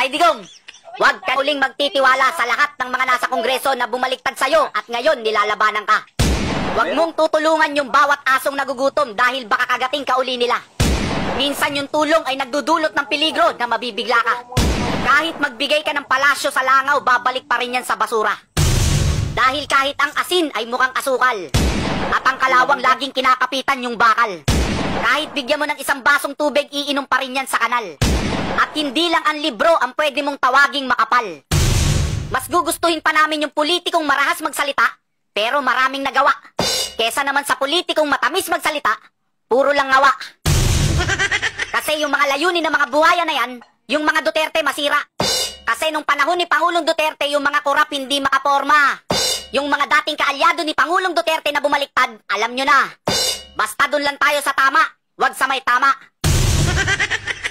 Tatay Digong, huwag ka uling magtitiwala sa lahat ng mga nasa kongreso na bumaliktad sa'yo at ngayon nilalabanan ka. Huwag mong tutulungan yung bawat asong nagugutom dahil baka kagating ka uli nila. Minsan yung tulong ay nagdudulot ng peligro na mabibigla ka. Kahit magbigay ka ng palasyo sa langaw, babalik pa rin yan sa basura. Dahil kahit ang asin ay mukhang asukal at ang kalawang laging kinakapitan yung bakal. Kahit bigyan mo ng isang basong tubig, iinom pa rin yan sa kanal. At hindi lang ang libro ang pwede mong tawaging makapal. Mas gugustuhin pa namin yung politikong marahas magsalita, pero maraming nagawa. Kesa naman sa politikong matamis magsalita, puro lang ngawa. Kasi yung mga layunin ng mga buhaya na yan, yung mga Duterte masira. Kasi nung panahon ni Pangulong Duterte, yung mga korap hindi makaporma. Yung mga dating kaalyado ni Pangulong Duterte na bumaliktad, alam nyo na. Basta dun lang tayo sa tama, wag sa may tama.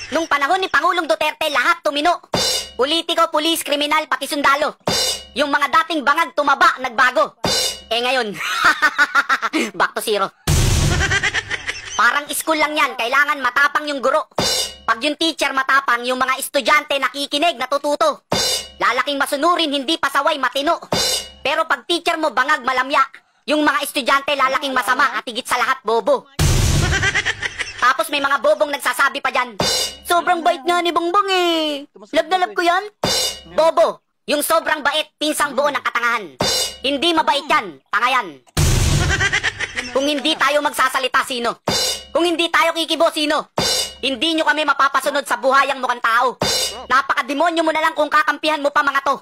Nung panahon ni Pangulong Duterte, lahat tumino. Politiko, pulis, kriminal, pati sundalo. Yung mga dating bangag tumaba, nagbago. Eh ngayon, back to zero. Parang school lang yan, kailangan matapang yung guro. Pag yung teacher matapang, yung mga estudyante nakikinig, natututo. Lalaking masunurin, hindi pasaway, matino. Pero pag teacher mo bangag, malamya, yung mga estudyante lalaking masama at higit sa lahat, bobo. Tapos may mga bobong nagsasabi pa dyan, sobrang bait nga ni Bongbong eh. Love na love ko yan. Bobo, yung sobrang bait, pinsang buo ng katangahan. Hindi mabait yan, tanga yan. Kung hindi tayo magsasalita, sino? Kung hindi tayo kikibo, sino? Hindi nyo kami mapapasunod sa buhayang mukhang tao. Napakademonyo mo na lang kung kakampihan mo pa mga to.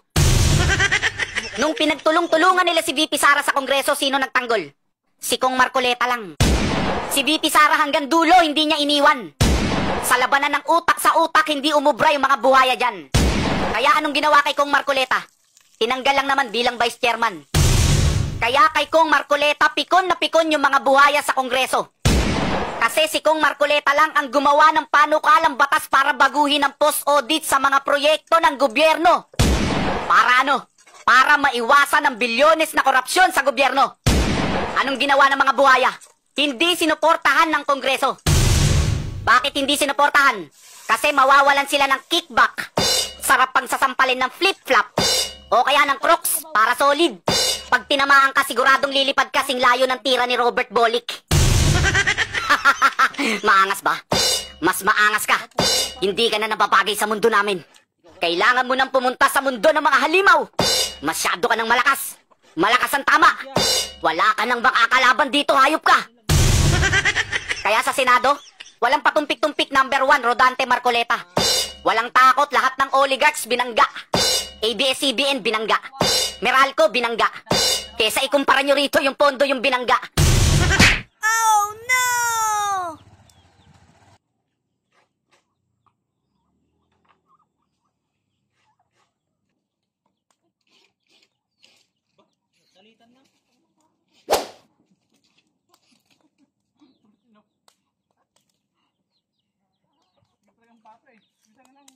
Nung pinagtulong-tulungan nila si VP Sara sa Kongreso, sino nagtanggol? Si Kong Marcoleta lang. Si VP Sara hanggang dulo, hindi niya iniwan. Sa labanan ng utak sa utak, hindi umubra yung mga buhaya dyan. Kaya anong ginawa kay Kong Marcoleta? Tinanggal lang naman bilang vice chairman. Kaya kay Kong Marcoleta, pikon na pikon yung mga buhaya sa Kongreso. Kasi si Kong Marcoleta lang ang gumawa ng panukalang batas para baguhin ang post-audit sa mga proyekto ng gobyerno. Para ano? Para maiwasan ang bilyones na korupsyon sa gobyerno. Anong ginawa ng mga buhaya? Hindi sinuportahan ng Kongreso. Bakit hindi sinuportahan? Kasi mawawalan sila ng kickback. Sarap pang sasampalin ng flip-flop. O kaya ng Crocs para solid. Pag tinamaan ka, siguradong lilipad kasing layo ng tira ni Robert Bolick. Maangas ba? Mas maangas ka. Hindi ka na nababagay sa mundo namin. Kailangan mo nang pumunta sa mundo ng mga halimaw. Masyado ka ng malakas. Malakas ang tama. Wala ka nang makakalaban dito, hayop ka. Kaya sa Senado, walang patumpik-tumpik number 1, Rodante Marcoleta. Walang takot, lahat ng oligarchs binangga. ABS-CBN binangga. Meralco binangga. Kesa ikumpara nyo rito yung pondo yung binangga. Oh no! Ang papa eh. Bisa nga lang.